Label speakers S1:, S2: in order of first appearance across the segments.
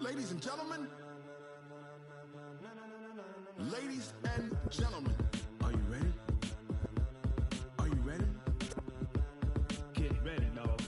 S1: Ladies and gentlemen, ladies and gentlemen, are you ready? Are you ready? Get ready, dog.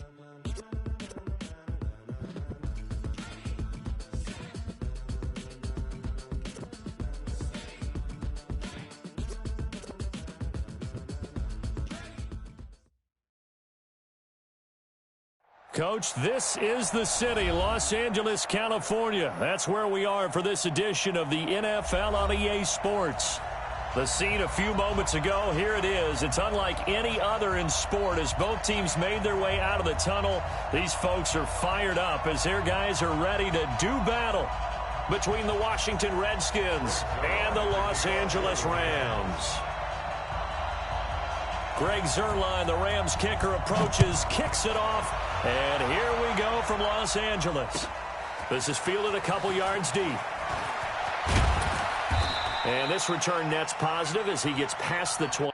S2: Coach, this is the city, Los Angeles, California. That's where we are for this edition of the NFL on EA Sports. The scene a few moments ago, here it is. It's unlike any other in sport as both teams made their way out of the tunnel. These folks are fired up as their guys are ready to do battle between the Washington Redskins and the Los Angeles Rams. Greg Zuerlein, the Rams kicker, approaches, kicks it off, and here we go from Los Angeles. This is fielded a couple yards deep. And this return net's positive as he gets past the 20.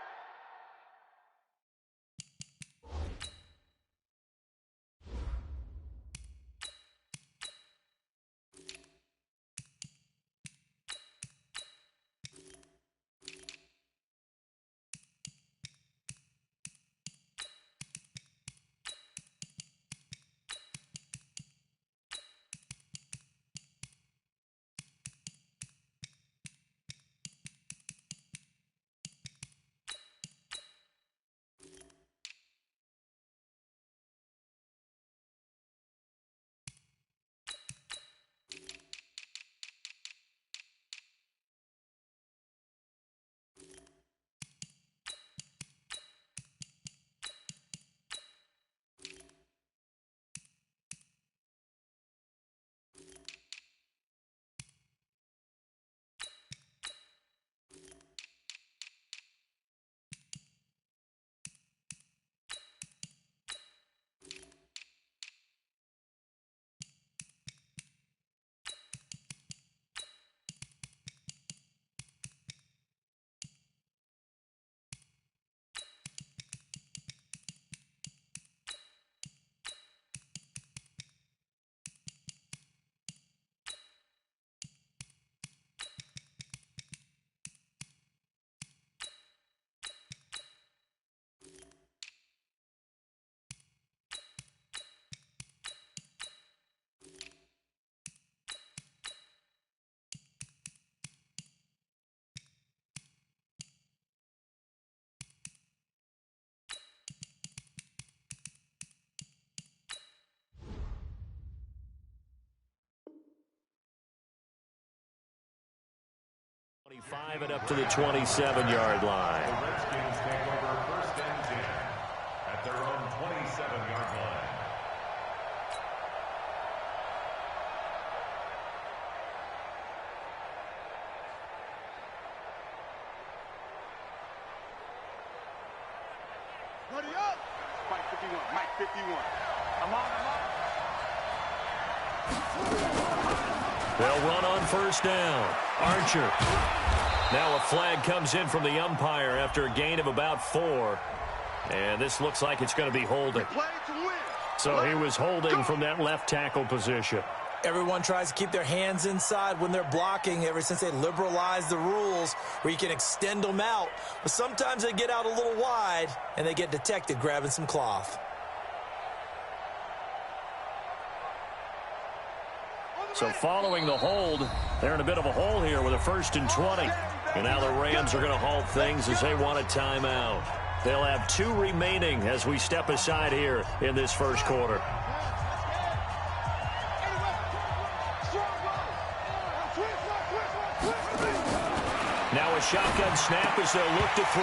S2: And up to the 27-yard line.
S3: The Redskins take over first and 10 at their own 27-yard line.
S4: Ready up! Mike 51, Mike 51. I'm on.
S2: They'll run on first down. Archer. Now a flag comes in from the umpire after a gain of about 4. And this looks like it's going to be holding. So he was holding from that left tackle position.
S5: Everyone tries to keep their hands inside when they're blocking ever since they liberalized the rules where you can extend them out. But sometimes they get out a little wide and they get detected grabbing some cloth.
S2: So following the hold, they're in a bit of a hole here with a 1st and 20. And now the Rams are going to halt things as they want a timeout. They'll have 2 remaining as we step aside here in this first quarter. Now a shotgun snap as they'll look to throw.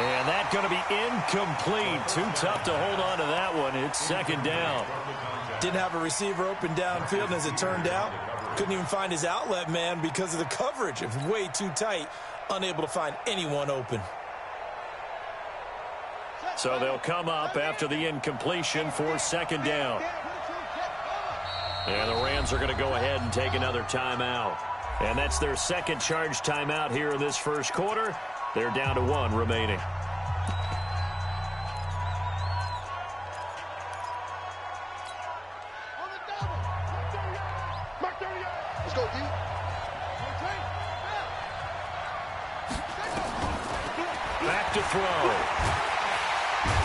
S2: And that's going to be incomplete. Too tough to hold on to that one. It's 2nd down.
S5: Didn't have a receiver open downfield, and as it turned out, couldn't even find his outlet man because of the coverage. It was way too tight, unable to find anyone open.
S2: So they'll come up after the incompletion for 2nd down. And the Rams are going to go ahead and take another timeout. And that's their 2nd charge timeout here in this first quarter. They're down to 1 remaining.
S4: On the double. Mark 30 yards.
S2: to throw.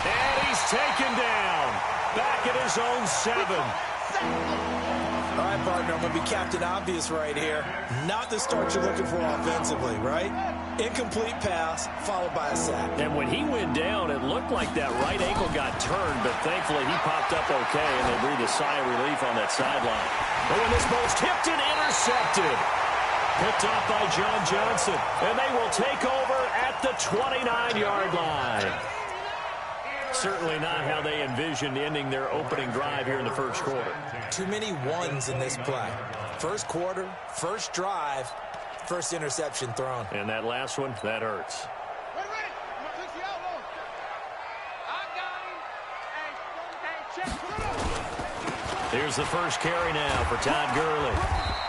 S2: And he's taken down. Back at his own 7.
S5: All right, partner, I'm going to be Captain Obvious right here. Not the start you're looking for offensively, right? Incomplete pass, followed by a sack.
S2: And when he went down, it looked like that right ankle got turned, but thankfully he popped up okay, and they breathed a sigh of relief on that sideline. But when this ball's tipped and intercepted, picked off by John Johnson, and they will take over at the 29-yard line. Certainly not how they envisioned ending their opening drive here in the first quarter.
S5: Too many ones in this play. First quarter, first drive, first interception thrown.
S2: And that last one, that hurts. Here's the first carry now for Todd Gurley.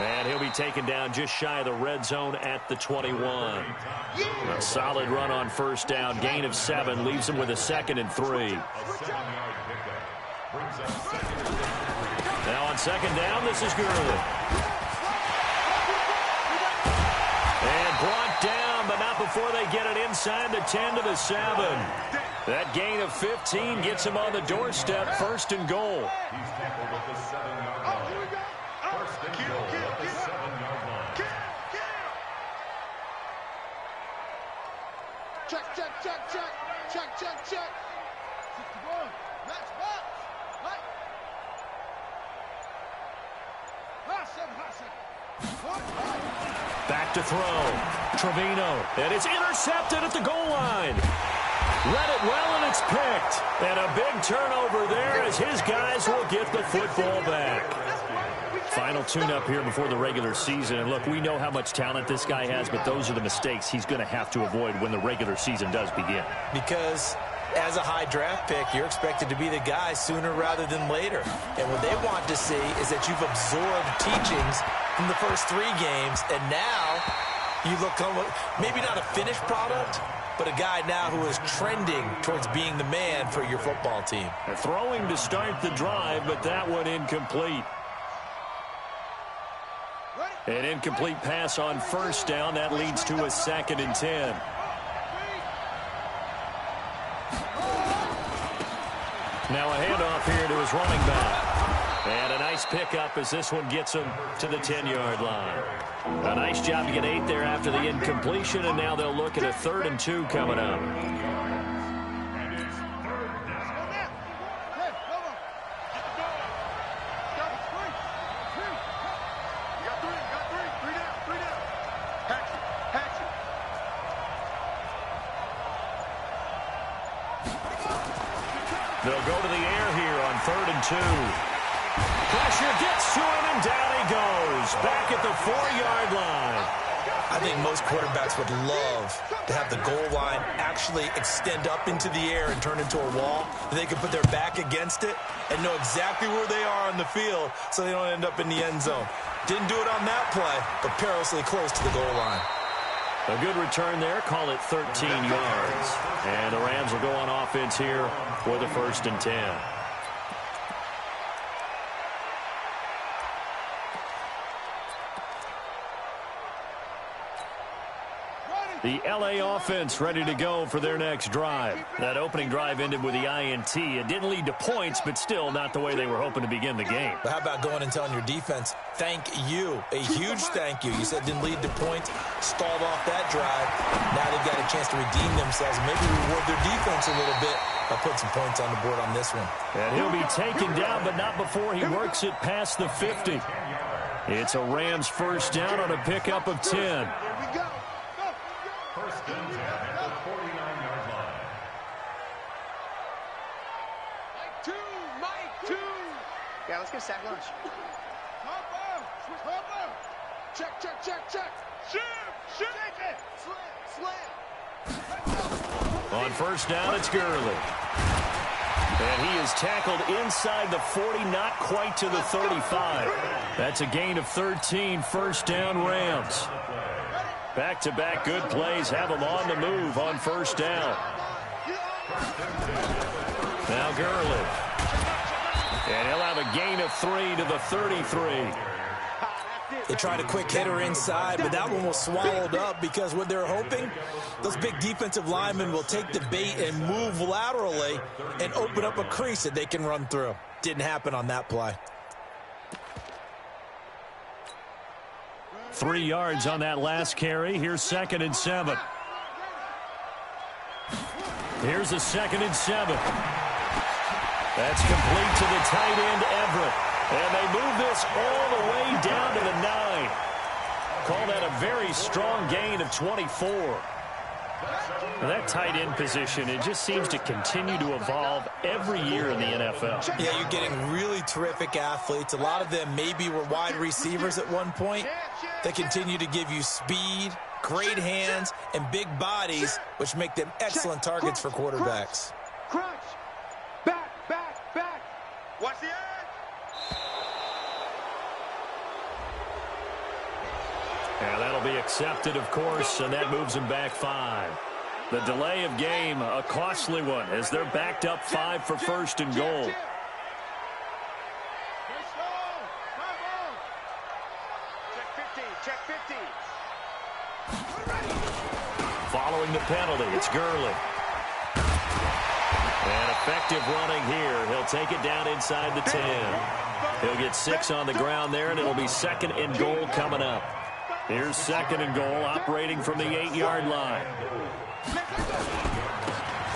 S2: And he'll be taken down just shy of the red zone at the 21. A solid run on first down. Gain of 7 leaves him with a 2nd and 3. Now on second down, this is Gurley. And brought down, but not before they get it inside the 10 to the 7. That gain of 15 gets him on the doorstep, 1st and goal.
S3: He's tackled at the 7-yard line. First and goal at the 7-yard line.
S4: Check, check, check, check. Check, check, check. 61. Match box. Right.
S2: Back to throw. Trevino. And it's intercepted at the goal line. Read it well, and it's picked. And a big turnover there as his guys will get the football back. Final tune-up here before the regular season. And look, we know how much talent this guy has, but those are the mistakes he's going to have to avoid when the regular season does begin.
S5: Because as a high draft pick, you're expected to be the guy sooner rather than later. And what they want to see is that you've absorbed teachings from the first 3 games, and now you look maybe not a finished product, but a guy now who is trending towards being the man for your football team.
S2: They're throwing to start the drive, but that one incomplete. An incomplete pass on first down. That leads to a 2nd and 10. Now a handoff here to his running back. And a nice pickup as this one gets him to the 10-yard line. A nice job to get 8 there after the incompletion, and now they'll look at a 3rd and 2 coming up. They'll go to the air here on 3rd and 2. Pressure gets to him, and down he goes. Back at the 4-yard line.
S5: I think most quarterbacks would love to have the goal line actually extend up into the air and turn into a wall. They can put their back against it and know exactly where they are on the field so they don't end up in the end zone. Didn't do it on that play, but perilously close to the goal line.
S2: A good return there. Call it 13 yards. And the Rams will go on offense here with a 1st and 10. The L.A. offense ready to go for their next drive. That opening drive ended with the INT. It didn't lead to points, but still not the way they were hoping to begin the game.
S5: But how about going and telling your defense, thank you, a huge thank you. You said it didn't lead to points, stalled off that drive. Now they've got a chance to redeem themselves and maybe reward their defense a little bit by putting some points on the board on this one.
S2: And he'll be taken down, but not before he works it past the 50. It's a Rams 1st down on a pickup of 10.
S3: First and 10 at the 49-yard line.
S4: Mike 2.
S6: Yeah, let's get a sack lunch.
S4: Check, check, check, check. Shake it. Slam.
S2: On 1st down, it's Gurley. And he is tackled inside the 40, not quite to the 35. That's a gain of 13, 1st down Rams. Back-to-back good plays have them on the move on 1st down. Now Gurley. And he'll have a gain of 3 to the 33.
S5: They tried a quick hitter inside, but that one was swallowed up because what they're hoping, those big defensive linemen will take the bait and move laterally and open up a crease that they can run through. Didn't happen on that play.
S2: 3 yards on that last carry. Here's 2nd and 7. Here's a 2nd and 7. That's complete to the tight end, Everett. And they move this all the way down to the 9. Call that a very strong gain of 24. Now that tight end position, it just seems to continue to evolve every year in the NFL.
S5: Yeah, you're getting really terrific athletes. A lot of them maybe were wide receivers at one point. They continue to give you speed, great hands, and big bodies, which make them excellent targets for quarterbacks.
S4: Crunch. Back. Watch the edge.
S2: And that'll be accepted, of course, and that moves them back 5. The delay of game, a costly one, as they're backed up 5 for 1st and goal.
S4: Check 50.
S2: Following the penalty, it's Gurley. And effective running here. He'll take it down inside the 10. He'll get 6 on the ground there, and it'll be 2nd and goal coming up. Here's 2nd and goal, operating from the 8-yard line.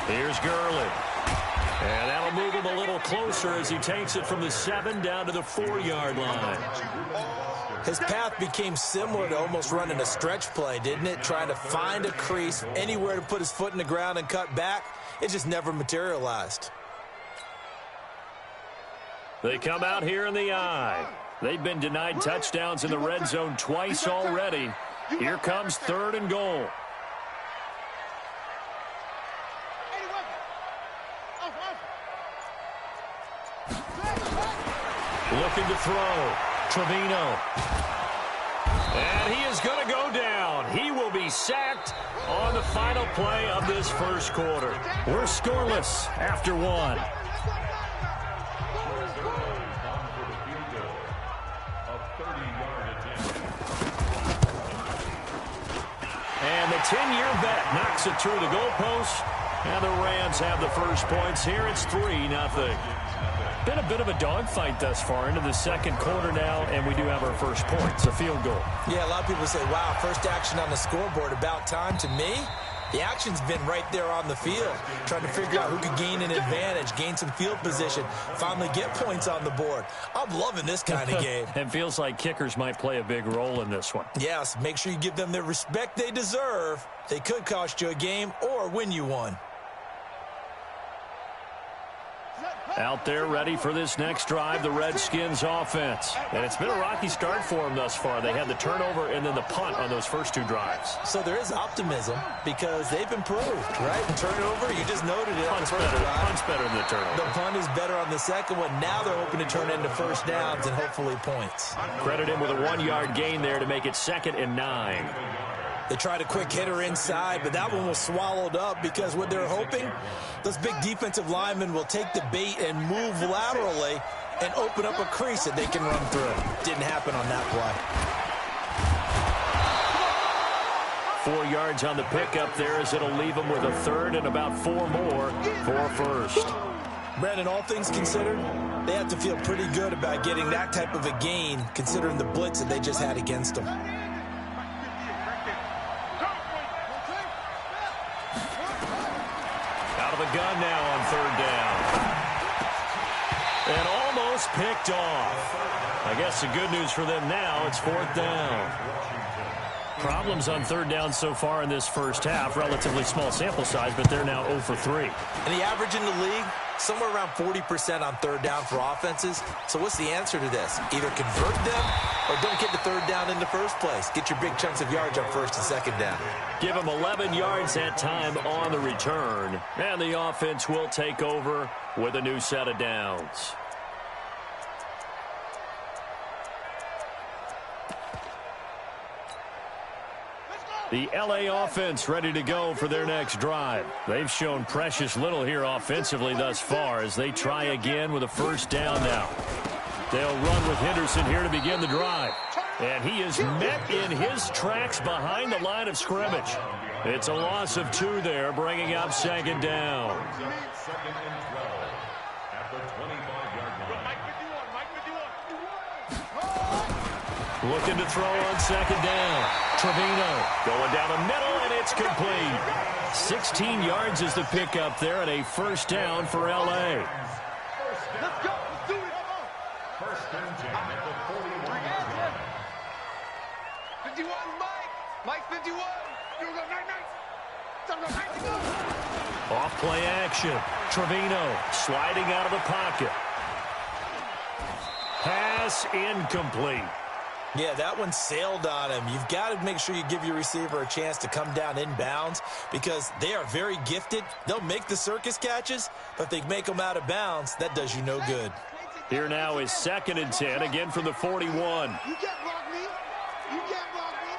S2: Here's Gurley. And that'll move him a little closer as he takes it from the 7 down to the 4-yard line.
S5: His path became similar to almost running a stretch play, didn't it? Trying to find a crease, anywhere to put his foot in the ground and cut back. It just never materialized.
S2: They come out here in the eye. They've been denied touchdowns in the red zone twice already. Here comes 3rd and goal. Looking to throw. Trevino. And he is going to go down. He will be sacked on the final play of this first quarter. We're scoreless after 1. And the 10-year vet knocks it through the goalpost. And the Rams have the first points here. It's 3-0. Been a bit of a dogfight thus far into the second quarter now, and we do have our first points, a field goal.
S5: Yeah, a lot of people say, wow, first action on the scoreboard, about time. To me, the action's been right there on the field, trying to figure out who could gain an advantage, gain some field position, finally get points on the board. I'm loving this kind of game.
S2: It feels like kickers might play a big role in this one.
S5: Yes, make sure you give them the respect they deserve. They could cost you a game or win you one.
S2: Out there ready for this next drive, the Redskins offense. And it's been a rocky start for them thus far. They had the turnover and then the punt on those first 2 drives.
S5: So there is optimism because they've improved, right? And turnover, you just noted it.
S2: Punt's better than the turnover.
S5: The punt is better on the second one. Now they're hoping to turn into first downs and hopefully points.
S2: Credit him with a 1-yard gain there to make it 2nd and 9.
S5: They tried a quick hitter inside, but that one was swallowed up because what they're hoping, those big defensive linemen will take the bait and move laterally and open up a crease that they can run through. Didn't happen on that play.
S2: 4 yards on the pickup there as it'll leave them with a 3rd and about 4 more for first.
S5: Brandon, all things considered, they have to feel pretty good about getting that type of a gain considering the blitz that they just had against them.
S2: The gun now on 3rd down. And almost picked off. I guess the good news for them now, it's 4th down. Problems on 3rd down so far in this first half. Relatively small sample size, but they're now 0 for 3.
S5: And the average in the league, somewhere around 40% on 3rd down for offenses. So what's the answer to this? Either convert them or don't get the 3rd down in the first place. Get your big chunks of yards on 1st and 2nd down.
S2: Give them 11 yards that time on the return. And the offense will take over with a new set of downs. The LA offense ready to go for their next drive. They've shown precious little here offensively thus far as they try again with a 1st down now. They'll run with Henderson here to begin the drive. And he is met in his tracks behind the line of scrimmage. It's a loss of 2 there, bringing up second down.
S3: Second and 12 at the 25-yard line.
S2: Looking to throw on second down. Trevino going down the middle, and it's complete. 16 yards is the pickup there, and a first down for L.A.
S4: Let's go. Let's do it.
S3: First and 10 at the 41-yard line.
S4: 51, Mike. Mike 51. You go, night.
S2: Off play action. Trevino sliding out of the pocket. Pass incomplete.
S5: Yeah, that one sailed on him. You've got to make sure you give your receiver a chance to come down inbounds because they are very gifted. They'll make the circus catches, but if they make them out of bounds, that does you no good.
S2: Here now is second and 10, again from the 41.
S4: You can't block me. You can't block me.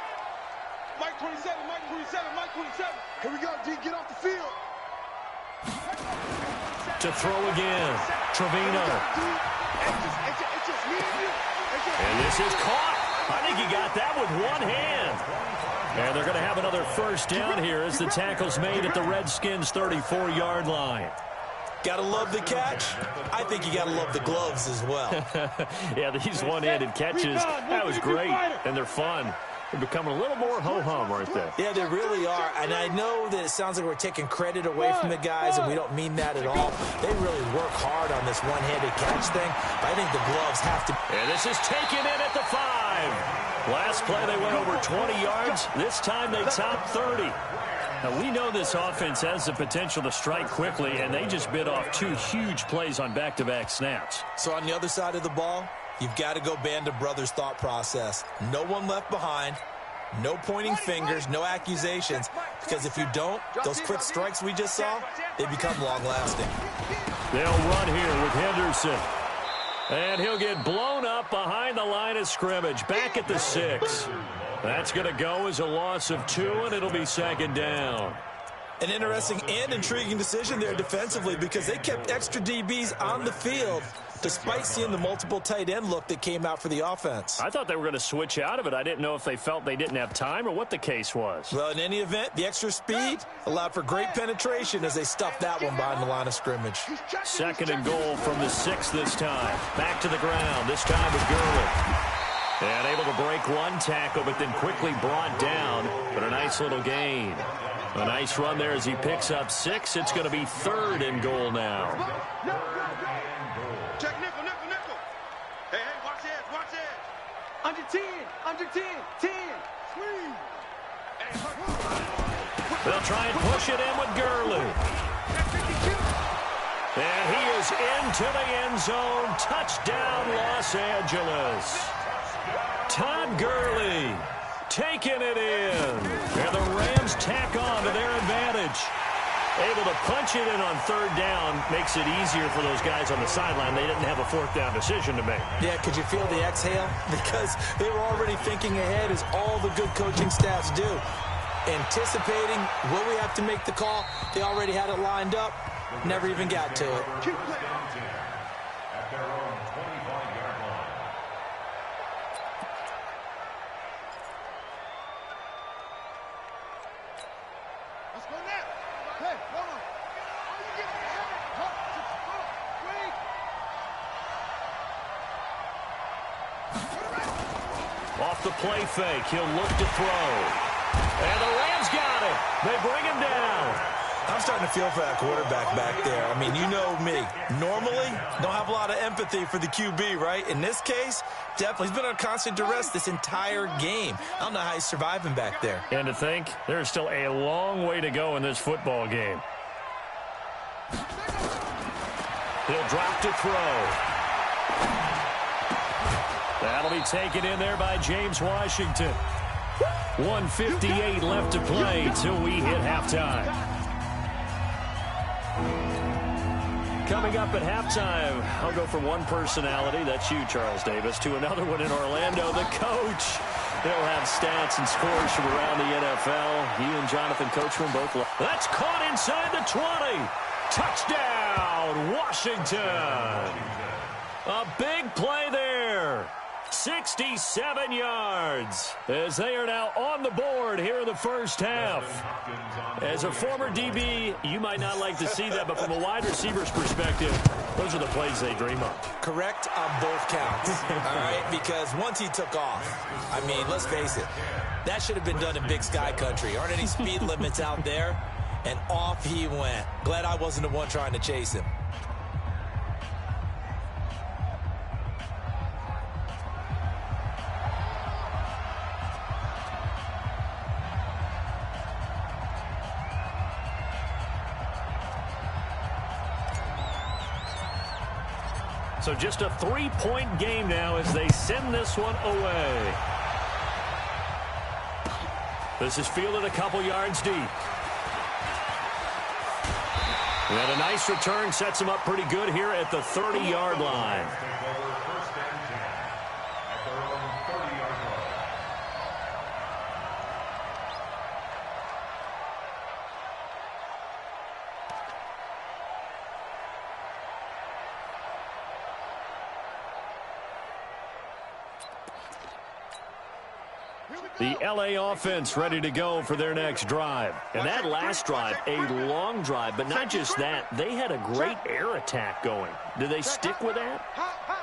S4: Mike 27, Mike 27, Mike 27. Here we go, D. Get off the field.
S2: To throw again. Trevino.
S4: It's just me and you.
S2: And this is caught. I think he got that with one hand. And they're going to have another first down here as the tackle's made at the Redskins' 34-yard line.
S5: Gotta love the catch. I think you gotta love the gloves as well.
S2: Yeah, these one-handed catches, that was great, and they're fun. They're becoming a little more ho-hum right there.
S5: Yeah, they really are. And I know that it sounds like we're taking credit away from the guys, and we don't mean that at all. They really work hard on this one-handed catch thing. But I think the gloves have to.
S2: And this is taken in at the 5. Last play, they went over 20 yards. This time, they topped 30. Now, we know this offense has the potential to strike quickly, and they just bit off 2 huge plays on back-to-back snaps.
S5: So on the other side of the ball, you've got to go Band of Brothers thought process. No one left behind, no pointing fingers, no accusations, because if you don't, those quick strikes we just saw, they become long-lasting.
S2: They'll run here with Henderson. And he'll get blown up behind the line of scrimmage, back at the 6. That's going to go as a loss of 2, and it'll be second down.
S5: An interesting and intriguing decision there defensively because they kept extra DBs on the field despite seeing the multiple tight end look that came out for the offense.
S2: I thought they were going to switch out of it. I didn't know if they felt they didn't have time or what the case was.
S5: Well, in any event, the extra speed allowed for great penetration as they stuffed that one behind the line of scrimmage.
S2: Second and goal from the 6 this time. Back to the ground, this time with Gurley. And able to break one tackle, but then quickly brought down. But a nice little gain. A nice run there as he picks up 6. It's going to be third and goal now.
S4: Check nickel. Hey, watch it. Under 10. 10. Squeeze.
S2: They'll try and push it in with Gurley. And he is into the end zone. Touchdown, Los Angeles. Todd Gurley taking it in. And the Rams tack on to their advantage. Able to punch it in on third down makes it easier for those guys on the sideline. They didn't have a fourth down decision to make.
S5: Yeah, could you feel the exhale? Because they were already thinking ahead as all the good coaching staffs do. Anticipating, will we have to make the call? They already had it lined up. Never even got to it.
S3: At their own 25-yard line.
S4: Let's go now. Hey, hold on. How you getting wait.
S2: Off the play fake, he'll look to throw. And the Rams got it. They bring him down.
S5: I'm starting to feel for that quarterback back there. I mean, you know me. Normally, don't have a lot of empathy for the QB, right? In this case, definitely. He's been on constant duress this entire game. I don't know how he's surviving back there.
S2: And to think, there's still a long way to go in this football game. He'll drop to throw. That'll be taken in there by James Washington. 1:58 left to play till we hit halftime. Coming up at halftime, I'll go from one personality, that's you, Charles Davis, to another one in Orlando, the coach. He'll have stats and scores from around the NFL. He and Jonathan Coachman both. That's caught inside the 20. Touchdown, Washington. A big play there. 67 yards as they are now on the board here in the first half. As a former DB, you might not like to see that, but from a wide receiver's perspective, those are the plays they dream of.
S5: Correct on both counts, all right? Because once he took off, I mean, let's face it, that should have been done in Big Sky Country. Aren't any speed limits out there? And off he went. Glad I wasn't the one trying to chase him.
S2: So just a 3-point game now as they send this one away. This is fielded a couple yards deep. And a nice return sets him up pretty good here at the 30-yard line. The LA offense ready to go for their next drive. And that last drive, a long drive, but not just that. They had a great air attack going. Do they stick with that?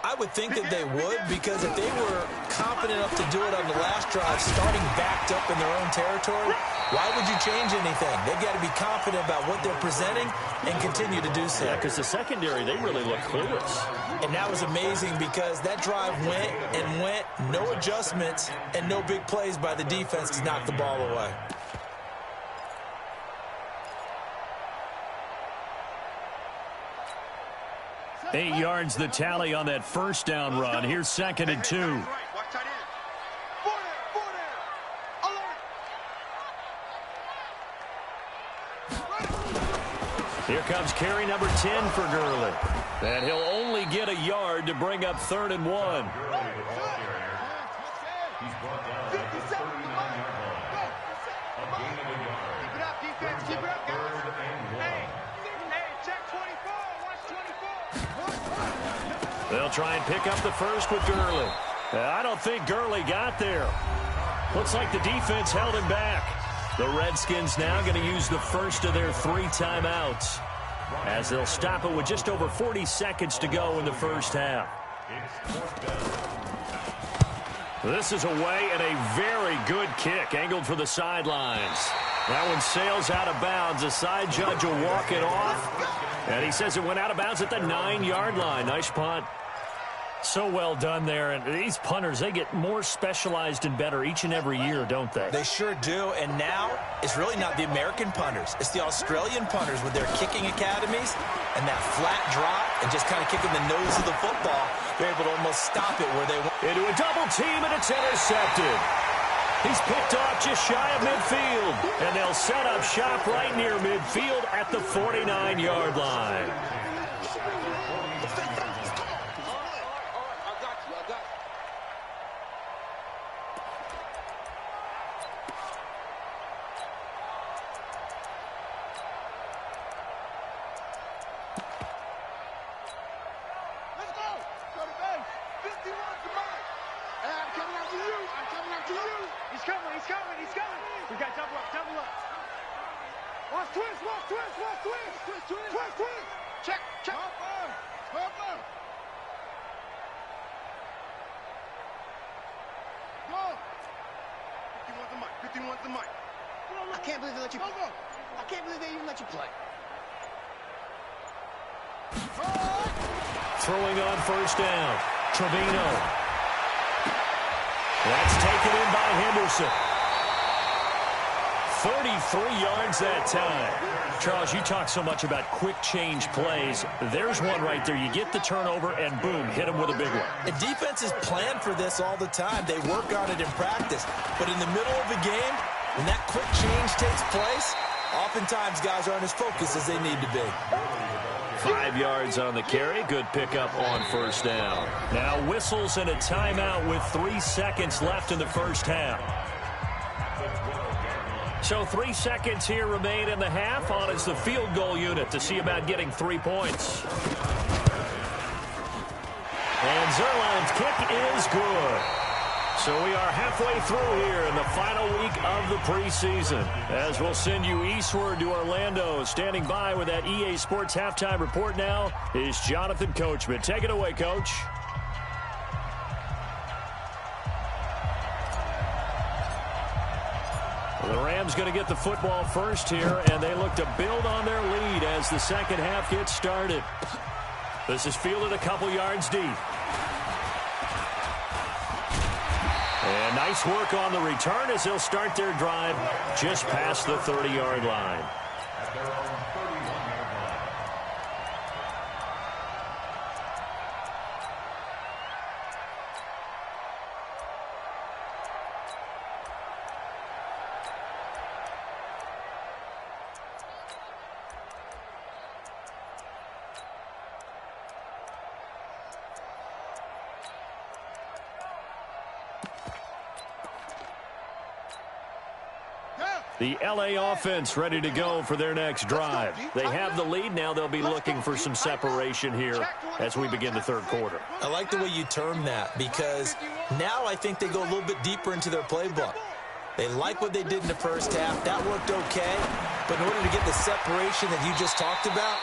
S5: I would think that they would, because if they were confident enough to do it on the last drive, starting backed up in their own territory, why would you change anything? They've got to be confident about what they're presenting and continue to do so.
S2: Yeah, because the secondary, they really look clueless.
S5: And that was amazing because that drive went and went, no adjustments, and no big plays by the defense to knock the ball away.
S2: Eight yards the tally on that first down run. Here's 2nd and 2. Here comes carry number 10 for Gurley. And he'll only get a yard to bring up 3rd and 1.
S3: He's brought down at the 39-yard line. A gain of a yard.
S4: Keep it up, defense. Keep it up, guys.
S3: 3rd and 1.
S4: Hey, check 24. Watch 24.
S2: They'll try and pick up the first with Gurley. I don't think Gurley got there. Looks like the defense held him back. The Redskins now going to use the first of their 3 timeouts as they'll stop it with just over 40 seconds to go in the first half. This is away and a very good kick angled for the sidelines. That one sails out of bounds. The side judge will walk it off. And he says it went out of bounds at the 9-yard line. Nice punt. So well done there. And these punters, they get more specialized and better each and every year, don't they?
S5: They sure do. And now it's really not the American punters. It's the Australian punters with their kicking academies and that flat drop and just kind of kicking the nose of the football. They're able to almost stop it where they want.
S2: Into a double team, and it's intercepted. He's picked off just shy of midfield. And they'll set up shop right near midfield at the 49-yard line. Throwing on first down, Trevino. That's taken in by Henderson. 33 yards that time. Charles, you talk so much about quick change plays. There's one right there. You get the turnover, and boom, hit him with a big one.
S5: And defenses plan for this all the time. They work on it in practice. But in the middle of the game, when that quick change takes place, oftentimes guys aren't as focused as they need to be.
S2: 5 yards on the carry. Good pickup on first down. Now whistles and a timeout with 3 seconds left in the first half. So 3 seconds here remain in the half. On is the field goal unit to see about getting 3 points. And Zuerlein's kick is good. So we are halfway through here in the final week of the preseason, as we'll send you eastward to Orlando. Standing by with that EA Sports halftime report now is Jonathan Coachman. Take it away, Coach. The Rams going to get the football first here, and they look to build on their lead as the second half gets started. This is fielded a couple yards deep. And nice work on the return as they'll start their drive just past the 30-yard line.
S3: At their own 31-yard line.
S2: The L.A. offense ready to go for their next drive. They have the lead. Now they'll be looking for some separation here as we begin the third quarter.
S5: I like the way you term that, because now I think they go a little bit deeper into their playbook. They like what they did in the first half. That worked okay. But in order to get the separation that you just talked about,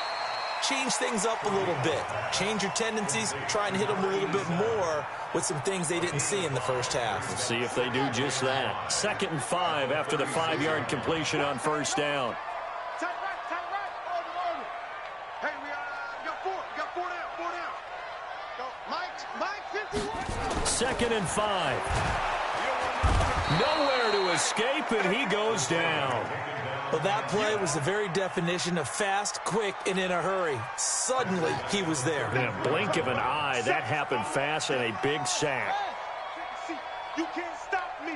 S5: change things up a little bit. Change your tendencies. Try and hit them a little bit more with some things they didn't see in the first half.
S2: We'll see if they do just that. 2nd and 5 after the 5-yard completion on first down.
S4: Tight right. Order. Hey, we got four down. Go, Mike 51.
S2: 2nd and 5. Nowhere to escape, and he goes down.
S5: Well, that play was the very definition of fast, quick, and in a hurry. Suddenly, he was there.
S2: In a blink of an eye, that happened fast, and a big sack.
S4: You can't stop me.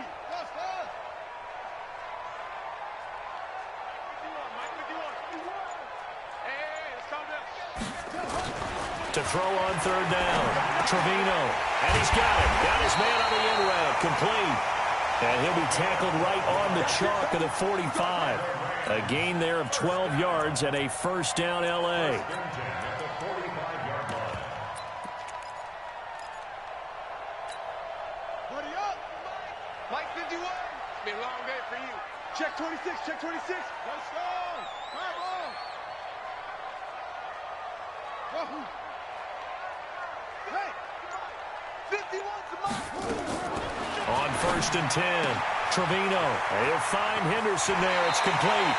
S2: To throw on third down, Trevino, and he's got it. Got his man on the end route, complete. And he'll be tackled right on the chalk of the 45. A gain there of 12 yards and a first down, L.A.
S4: Mike 51. It's been a long day for you. Check 26. Let's go. Come on. Hey, 51 to Mike.
S2: On 1st and 10, Trevino. He'll find Henderson there. It's complete.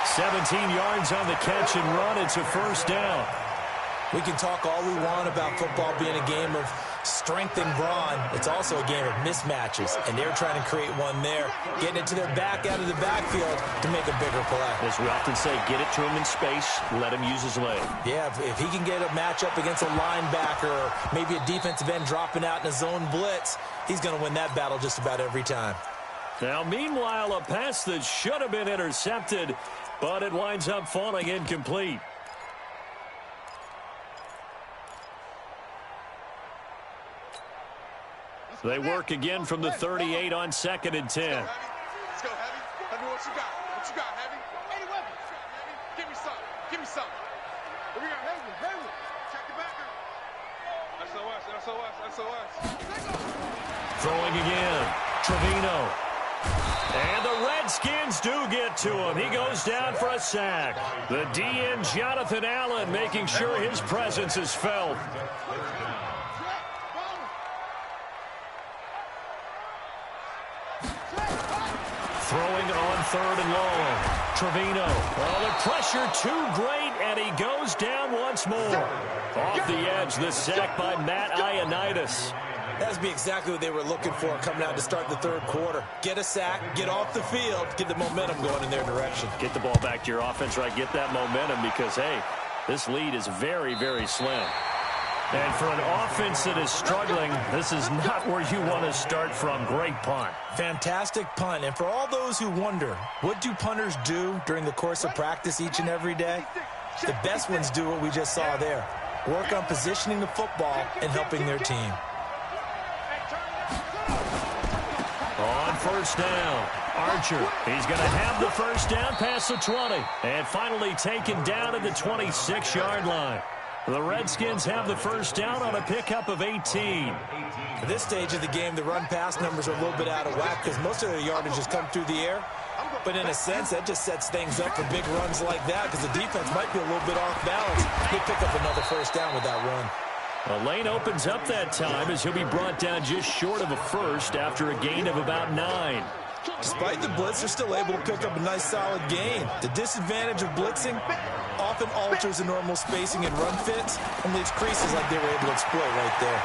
S2: 17 yards on the catch and run. It's a first down.
S5: We can talk all we want about football being a game of strength and brawn. It's also a game of mismatches, and they're trying to create one there, getting it to their back out of the backfield to make a bigger play.
S2: As we often say, get it to him in space, let him use his leg.
S5: Yeah, if he can get a matchup against a linebacker or maybe a defensive end dropping out in a zone blitz, he's going to win that battle just about every time.
S2: Now, meanwhile, a pass that should have been intercepted, but it winds up falling incomplete. They work again from the 38 on 2nd and 10.
S4: Let's go, Heavy. Tell me what you got. Heavy? Any weapons? Heavy? Give me something. We got Heavy. Check the backer. SOS.
S2: Throwing again. Trevino. And the Redskins do get to him. He goes down for a sack. The DN, Jonathan Allen, making sure his presence is felt. Throwing on 3rd and long. Trevino. Oh, the pressure too great, and he goes down once more. Off the edge, the sack by Matt Ioannidis.
S5: That would be exactly what they were looking for coming out to start the third quarter. Get a sack, get off the field, get the momentum going in their direction.
S2: Get the ball back to your offense, right? Get that momentum because, hey, this lead is very, very slim. And for an offense that is struggling, this is not where you want to start from. Great punt.
S5: Fantastic punt. And for all those who wonder, what do punters do during the course of practice each and every day? The best ones do what we just saw there. Work on positioning the football and helping their team.
S2: On first down, Archer. He's going to have the first down past the 20. And finally taken down at the 26-yard line. The Redskins have the first down on a pickup of 18.
S5: At this stage of the game, the run-pass numbers are a little bit out of whack because most of their yardage has come through the air. But in a sense, that just sets things up for big runs like that because the defense might be a little bit off balance. They pick up another first down with that run.
S2: The lane opens up that time as he'll be brought down just short of a first after a gain of about 9.
S5: Despite the blitz, they're still able to pick up a nice solid gain. The disadvantage of blitzing often alters the normal spacing and run fits and leaves creases like they were able to exploit right there.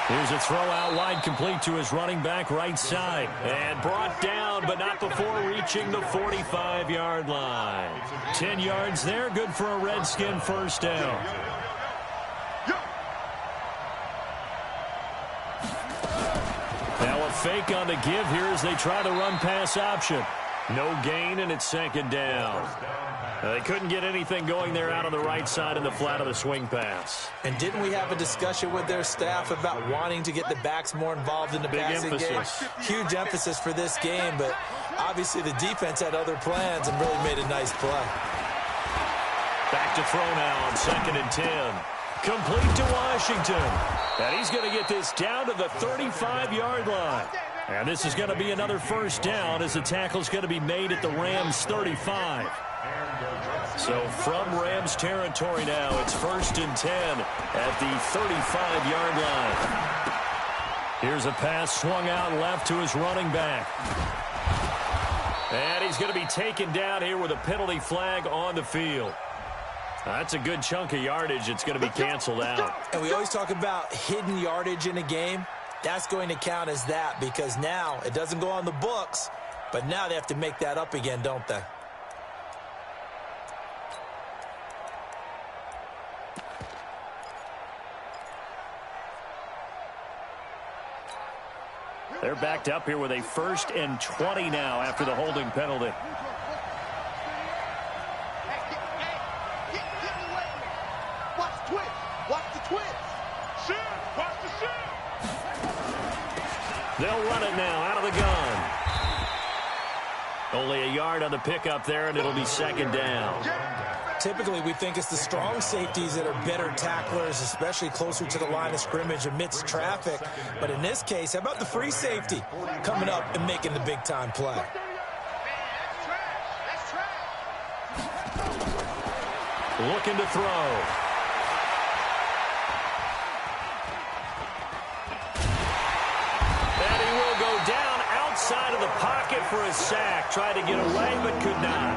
S2: Here's a throw out wide, complete to his running back right side. And brought down, but not before reaching the 45-yard line. 10 yards there, good for a Redskin first down. Now a fake on the give here as they try the run-pass option. No gain, and it's second down. They couldn't get anything going there out on the right side in the flat of the swing pass.
S5: And didn't we have a discussion with their staff about wanting to get the backs more involved in the passing game? Huge emphasis for this game, but obviously the defense had other plans and really made a nice play.
S2: Back to throw now on 2nd and 10. Complete to Washington. And he's going to get this down to the 35-yard line. And this is going to be another first down as the tackle's going to be made at the Rams' 35. So from Rams territory now, it's 1st and 10 at the 35-yard line. Here's a pass swung out left to his running back. And he's going to be taken down here with a penalty flag on the field. That's a good chunk of yardage. It's going to be canceled out.
S5: And we always talk about hidden yardage in a game. That's going to count as that because now it doesn't go on the books, but now they have to make that up again, don't they?
S2: They're backed up here with a 1st and 20 now after the holding penalty. They'll run it now out of the gun. Only a yard on the pickup there, and it'll be 2nd down.
S5: Typically, we think it's the strong safeties that are better tacklers, especially closer to the line of scrimmage amidst traffic. But in this case, how about the free safety coming up and making the big-time play?
S2: Looking to throw. Outside of the pocket for a sack. Tried to get away, but could not.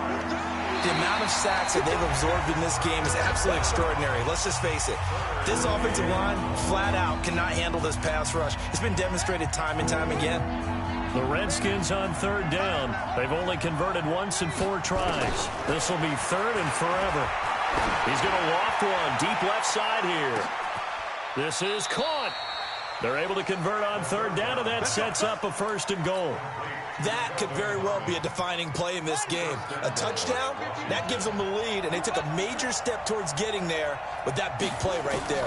S5: The amount of sacks that they've absorbed in this game is absolutely extraordinary. Let's just face it. This offensive line, flat out, cannot handle this pass rush. It's been demonstrated time and time again.
S2: The Redskins on 3rd down. They've only converted once in 4 tries. This will be 3rd and forever. He's going to loft one deep left side here. This is caught. They're able to convert on 3rd down, and that sets up a 1st and goal.
S5: That could very well be a defining play in this game. A touchdown, that gives them the lead, and they took a major step towards getting there with that big play right there.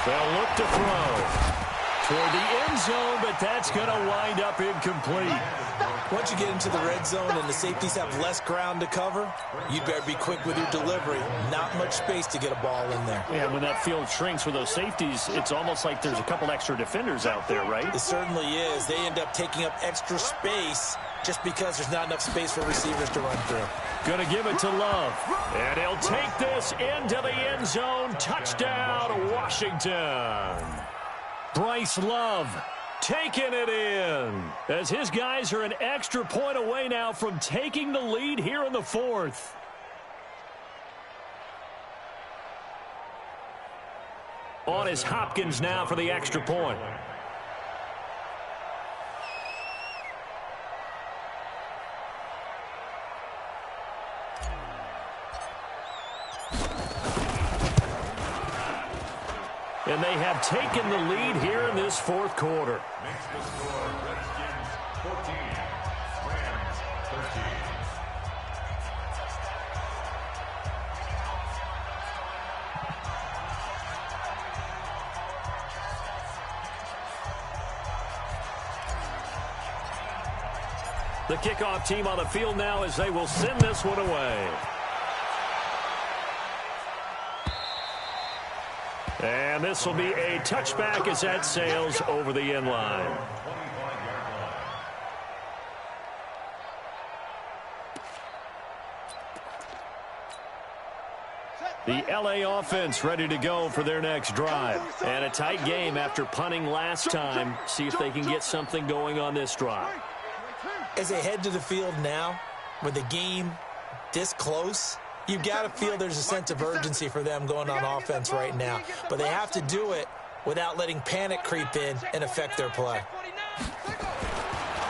S2: They'll look to throw toward the end zone, but that's going to wind up incomplete.
S5: Once you get into the red zone and the safeties have less ground to cover, you'd better be quick with your delivery. Not much space to get a ball in there.
S2: Yeah, when that field shrinks with those safeties, it's almost like there's a couple extra defenders out there, right?
S5: It certainly is. They end up taking up extra space just because there's not enough space for receivers to run through.
S2: Going to give it to Love. And he'll take this into the end zone. Touchdown, Washington. Bryce Love taking it in as his guys are an extra point away now from taking the lead here in the 4th. On is Hopkins now for the extra point. And they have taken the lead here in this 4th quarter.
S3: Makes the score Redskins 14, Rams 13.
S2: The kickoff team on the field now as they will send this one away. And this will be a touchback as that sails over the end line. The LA offense ready to go for their next drive. And a tight game after punting last time. See if they can get something going on this drive.
S5: As they head to the field now, with the game this close, you've got to feel there's a sense of urgency for them going on offense right now. But they have to do it without letting panic creep in and affect their play.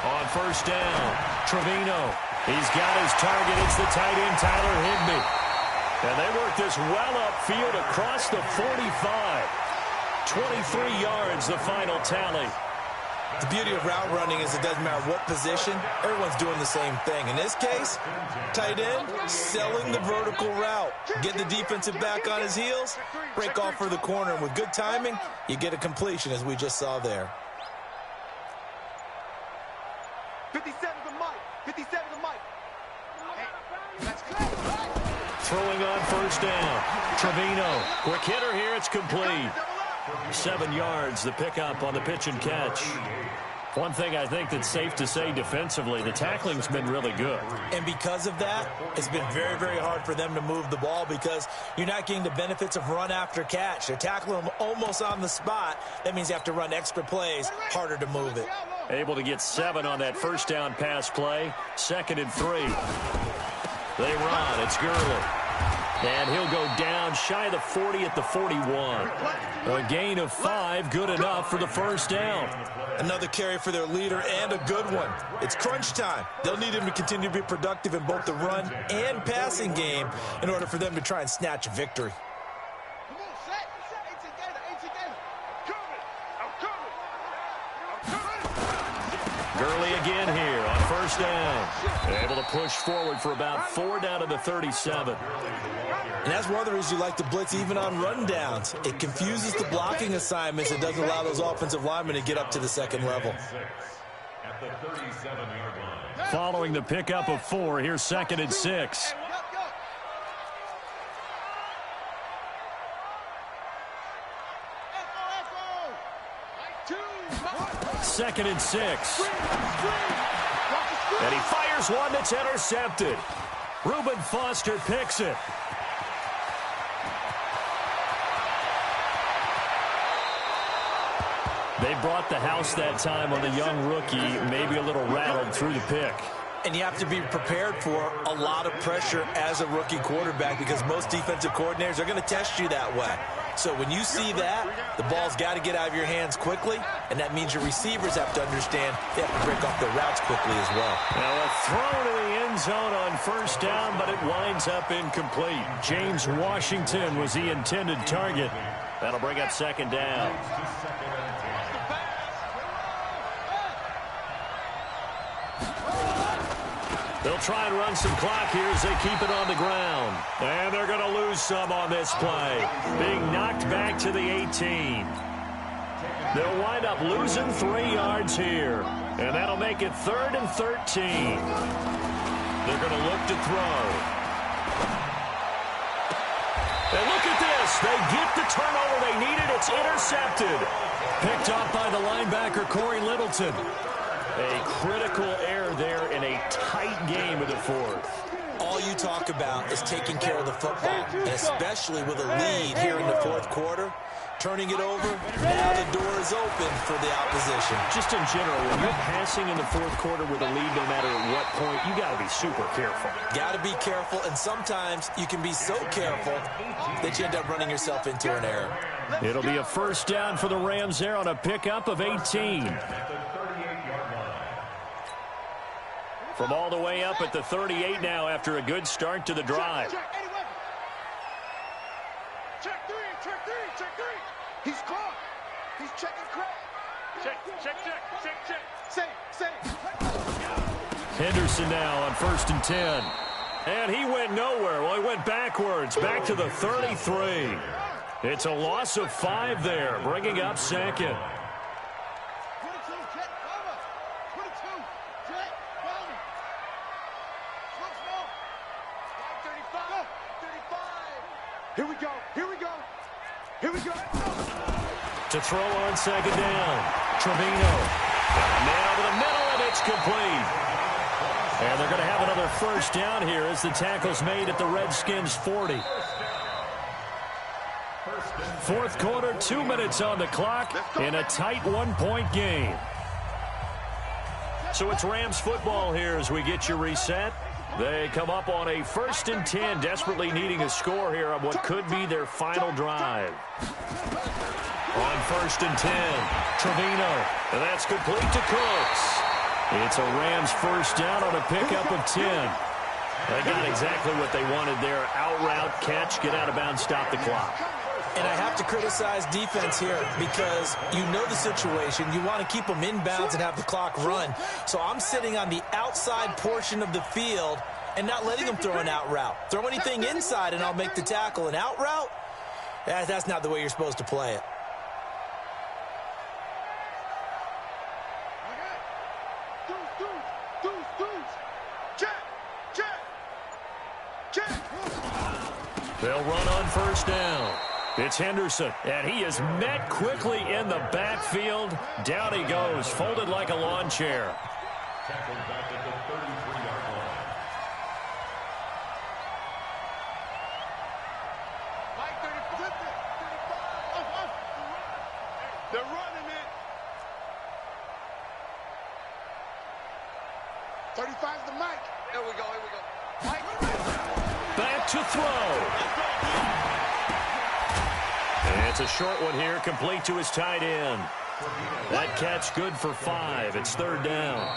S2: On first down, Trevino. He's got his target. It's the tight end, Tyler Higbee. And they work this well upfield across the 45. 23 yards, the final tally.
S5: The beauty of route running is it doesn't matter what position, everyone's doing the same thing. In this case, tight end, selling the vertical route. Get the defensive back on his heels, break off for the corner. And with good timing, you get a completion, as we just saw there.
S4: 57 to Mike. 57 to Mike. Hey, let's go.
S2: Throwing on first down. Trevino. Quick hitter here. It's complete. 7 yards, the pickup on the pitch and catch. One thing I think that's safe to say defensively, the tackling's been really good.
S5: And because of that, it's been very, very hard for them to move the ball because you're not getting the benefits of run after catch. They're tackling them almost on the spot. That means you have to run extra plays, harder to move it.
S2: Able to get 7 on that first down pass play. 2nd and 3. They run. It's Gurley. And he'll go down shy of the 40 at the 41. A gain of 5, good enough for the first down.
S5: Another carry for their leader and a good one. It's crunch time. They'll need him to continue to be productive in both the run and passing game in order for them to try and snatch a victory.
S4: Come on, set. Ain't together.
S2: Gurley again here on first down. Able to push forward for about 4 down to the 37.
S5: And that's one of the reasons you like to blitz even on run downs. It confuses the blocking assignments. It doesn't allow those offensive linemen to get up to the second level.
S3: At the 37-yard line.
S2: Following the pickup of 4, here's 2nd and 6. 2nd and 6. And he fires one that's intercepted. Reuben Foster picks it. They brought the house that time on the young rookie, maybe a little rattled through the pick.
S5: And you have to be prepared for a lot of pressure as a rookie quarterback because most defensive coordinators are going to test you that way. So when you see that, the ball's got to get out of your hands quickly, and that means your receivers have to understand they have to break off their routes quickly as well.
S2: Now a throw to the end zone on first down, but it winds up incomplete. James Washington was the intended target. That'll bring up 2nd down. They'll try and run some clock here as they keep it on the ground. And they're going to lose some on this play. Being knocked back to the 18. They'll wind up losing 3 yards here. And that'll make it 3rd and 13. They're going to look to throw. And look at this. They get the turnover they needed. It's intercepted. Picked up by the linebacker, Corey Littleton. A critical error there in a tight game of the 4th.
S5: All you talk about is taking care of the football, and especially with a lead here in the 4th quarter. Turning it over, now the door is open for the opposition.
S2: Just in general, when you're passing in the 4th quarter with a lead, no matter at what point, you got to be super careful.
S5: Got to be careful, and sometimes you can be so careful that you end up running yourself into an error.
S2: It'll be a first down for the Rams there on a pickup of 18. From all the way up at the 38 now after a good start to the drive.
S4: Check three. He's caught. He's checking crack. Check. Same.
S2: Henderson now on 1st and 10. And he went nowhere. Well, he went backwards, back to the 33. It's a loss of 5 there, bringing up 2nd.
S4: Here we go. Here we go.
S2: To throw on second down. Trevino. Man over the middle, and it's complete. And they're going to have another first down here as the tackle's made at the Redskins' 40. Fourth quarter, 2 minutes on the clock in a tight one-point game. So it's Rams football here as we get you reset. They come up on a 1st and 10, desperately needing a score here on what could be their final drive. On 1st and 10, Trevino, and that's complete to Cooks. It's a Rams first down on a pickup of 10. They got exactly what they wanted there. Out route, catch, get out of bounds, stop the clock.
S5: And I have to criticize defense here because you know the situation. You want to keep them inbounds and have the clock run. So I'm sitting on the outside portion of the field and not letting them throw an out route. Throw anything inside and I'll make the tackle. An out route, that's not the way you're supposed to play it.
S2: They'll run on first down. It's Henderson, and he is met quickly in the backfield. Down he goes, folded like a lawn chair.
S3: Tackled back at the 33-yard line.
S4: Mike, 35. They're running it. 35's the Mike. Here we go. Mike.
S2: Back to throw. It's a short one here, complete to his tight end. That catch good for 5. It's 3rd down.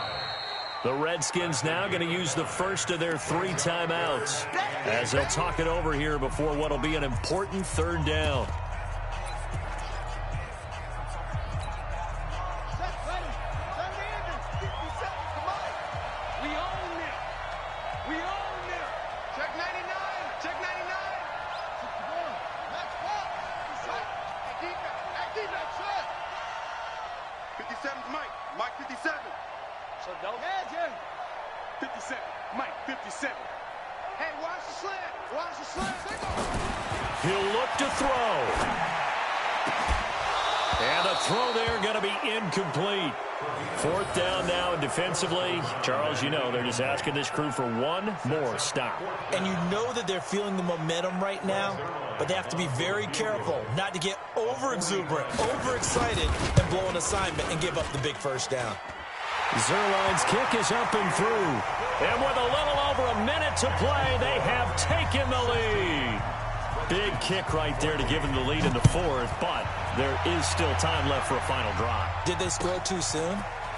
S2: The Redskins now going to use the first of their 3 timeouts as they'll talk it over here before what will be an important 3rd down.
S4: Mike 57. So don't. Yeah, Jim. 57. Mike 57. Hey, watch the slant. Watch the slant.
S2: He'll look to throw. And the throw there going to be incomplete. 4th down now, and defensively, Charles, you know, they're just asking this crew for one more stop.
S5: And you know that they're feeling the momentum right now, but they have to be very careful not to get over-exuberant, overexcited, and blow an assignment and give up the big first down.
S2: Zuerlein's kick is up and through. And with a little over a minute to play, they have taken the lead. Big kick right there to give them the lead in the 4th, but there is still time left for a final drive.
S5: Did they score too soon?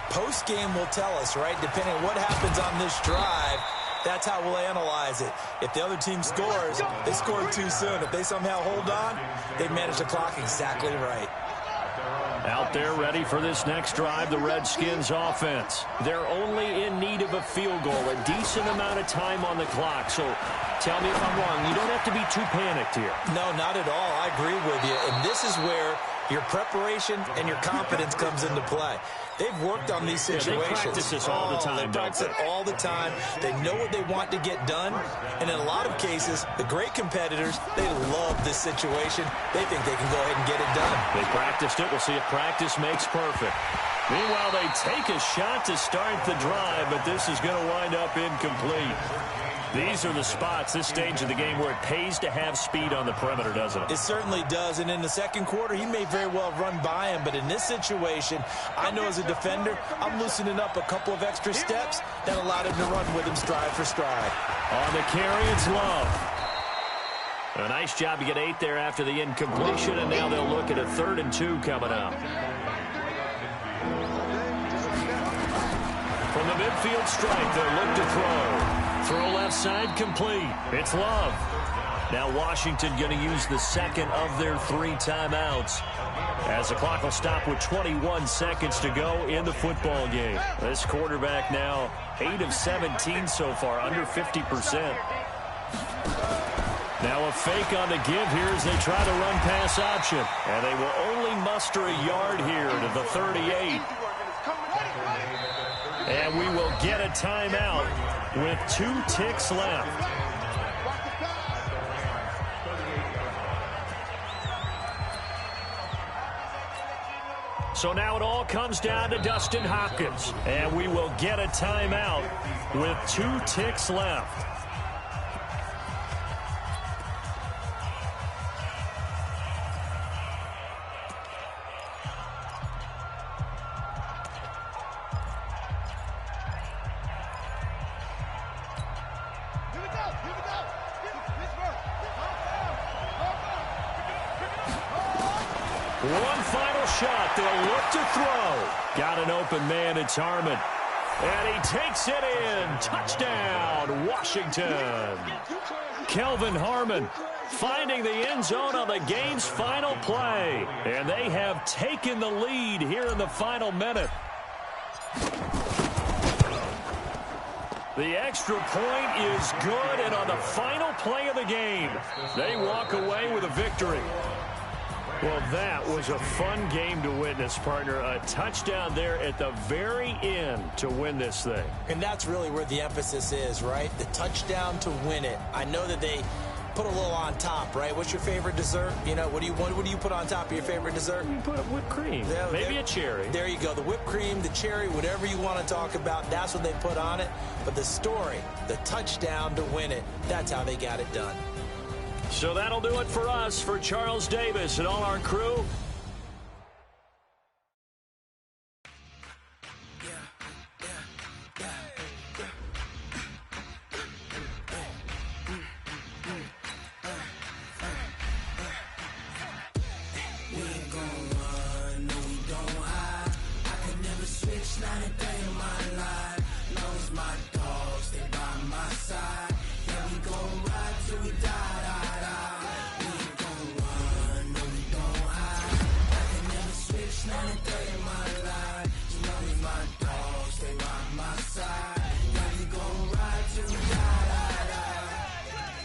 S5: Post-game will tell us, right? Depending on what happens on this drive, that's how we'll analyze it. If the other team scores, they scored too soon. If they somehow hold on, they manage the clock exactly right.
S2: Out there ready for this next drive, the Redskins offense. They're only in need of a field goal, a decent amount of time on the clock. So tell me if I'm wrong. You don't have to be too panicked here.
S5: No, not at all. I agree with you. And this is where your preparation and your confidence comes into play. They've worked on these situations.
S2: They practice this all the time.
S5: They practice it all the time. They know what they want to get done. And in a lot of cases, the great competitors, they love this situation. They think they can go ahead and get it done.
S2: They practiced it. We'll see if practice makes perfect. Meanwhile, they take a shot to start the drive, but this is going to wind up incomplete. These are the spots, this stage of the game, where it pays to have speed on the perimeter, doesn't it?
S5: It certainly does, and in the second quarter, he may very well run by him, but in this situation, I know as a defender, I'm loosening up a couple of extra steps that allowed him to run with him stride for stride.
S2: On the carry, it's Love. A nice job to get 8 there after the incompletion, and now they'll look at a 3rd and 2 coming up. From the midfield strike, they'll look to throw. Throw left side, complete. It's Love. Now Washington going to use the second of their 3 timeouts, as the clock will stop with 21 seconds to go in the football game. This quarterback now 8 of 17 so far, under 50%. Now a fake on the give here as they try the run pass option. And they will only muster a yard here to the 38. And we will get a timeout with 2 ticks left. So now it all comes down to Dustin Hopkins, and we will get a timeout with 2 ticks left. One final shot. They'll look to throw. Got an open man. It's Harmon. And he takes it in. Touchdown, Washington. Kelvin Harmon finding the end zone on the game's final play. And they have taken the lead here in the final minute. The extra point is good, and on the final play of the game, they walk away with a victory. Well, that was a fun game to witness, partner. A touchdown there at the very end to win this thing.
S5: And that's really where the emphasis is, right? The touchdown to win it. I know that they put a little on top, right? What's your favorite dessert? You know, what do you put on top of your favorite dessert?
S2: You put whipped cream, maybe a cherry.
S5: There you go. The whipped cream, the cherry, whatever you want to talk about, that's what they put on it. But the story, the touchdown to win it, that's how they got it done.
S2: So that'll do it for us. For Charles Davis and all our crew,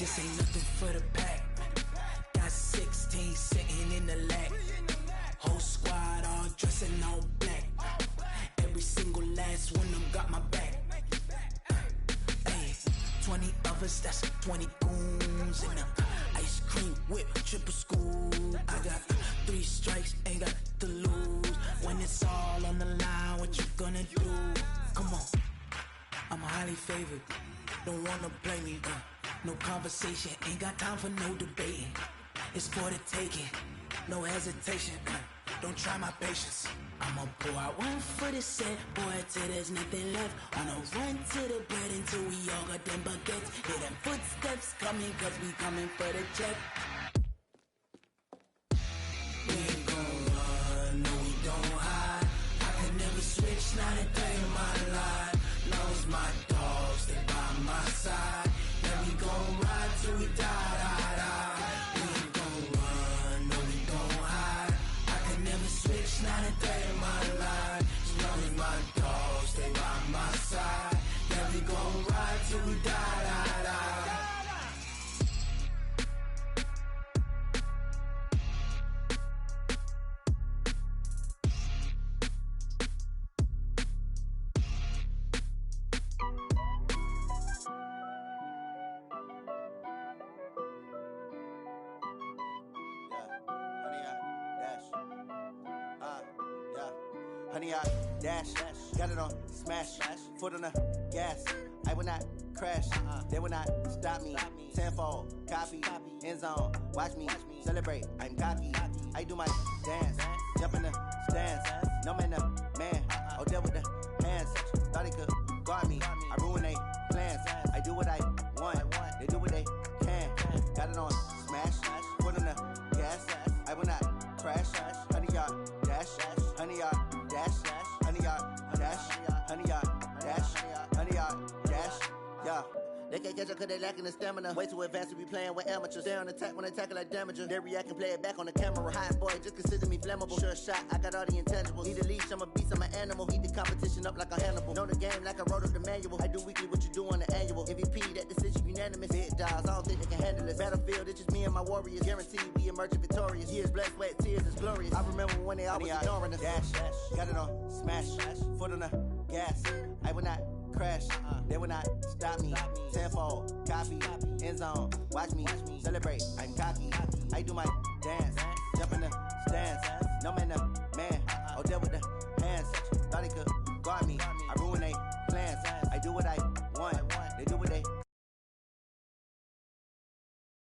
S7: This ain't nothing for the pack. Got 16 sitting in the lap. Whole squad all dressing all black. Every single last one of them got my back. Hey, 20 of us, that's 20 goons in the ice cream whip, triple scoop. I got 3 strikes, ain't got to lose. When it's all on the line, what you gonna do? Come on, I'm highly favored. Don't wanna play me, no conversation, ain't got time for no debating. It's for the taking, no hesitation. Don't try my patience. I'ma pour out one for the set, boy, till there's nothing left. On a run to the bread until we all got them baguettes. Hear them footsteps coming, cause we coming for the check. We ain't gon' run, no we don't hide. I can never switch, not a day in my life. Knows my dogs, they by my side. Yeah, we gon' ride till we die. We ain't gon' run, no we don't hide. I can never switch, not a day in my life. As long as my dogs stay by my side. Yeah, we gon' ride till we die.
S8: Honey, I dash, got it on smash, foot on the gas. I will not crash, they will not stop me. Tenfold, copy, end zone, watch me celebrate. I'm cocky, I do my dance, jump in the stands. No man, the man, oh there with the hands. Thought he could guard me, I ruin they plans. I do what I want, they do what they can. Got it on smash, foot on the gas. I will not crash, honey, y'all dash, honey, y'all dash, honey, y'all dash, honey, y'all dash, honey, y'all dash, yeah. They can't catch up cause they lacking the stamina. Way too advanced to be playing with amateurs. Stay on attack when they tackle like damager. They react and play it back on the camera. Hot boy, just consider me flammable. Sure shot, I got all the intangibles. Need a leash, I'm a beast, I'm an animal. Eat the competition up like a Hannibal. Know the game like I wrote up the manual. I do weekly what you do on the annual. MVP, that decision unanimous. Big dogs, I don't think they can handle this. Battlefield, it's just me and my warriors. Guaranteed we emerge victorious. Years, blood, sweat, tears, it's glorious. I remember when they always ignoring us. Dash, got it on smash, foot on the gas. I will not crash, they will not stop me. Tenfold, copy, end zone, watch me celebrate. I'm cocky, I do my dance, jump in the stands. No man, the man, oh Oh, there with the hands.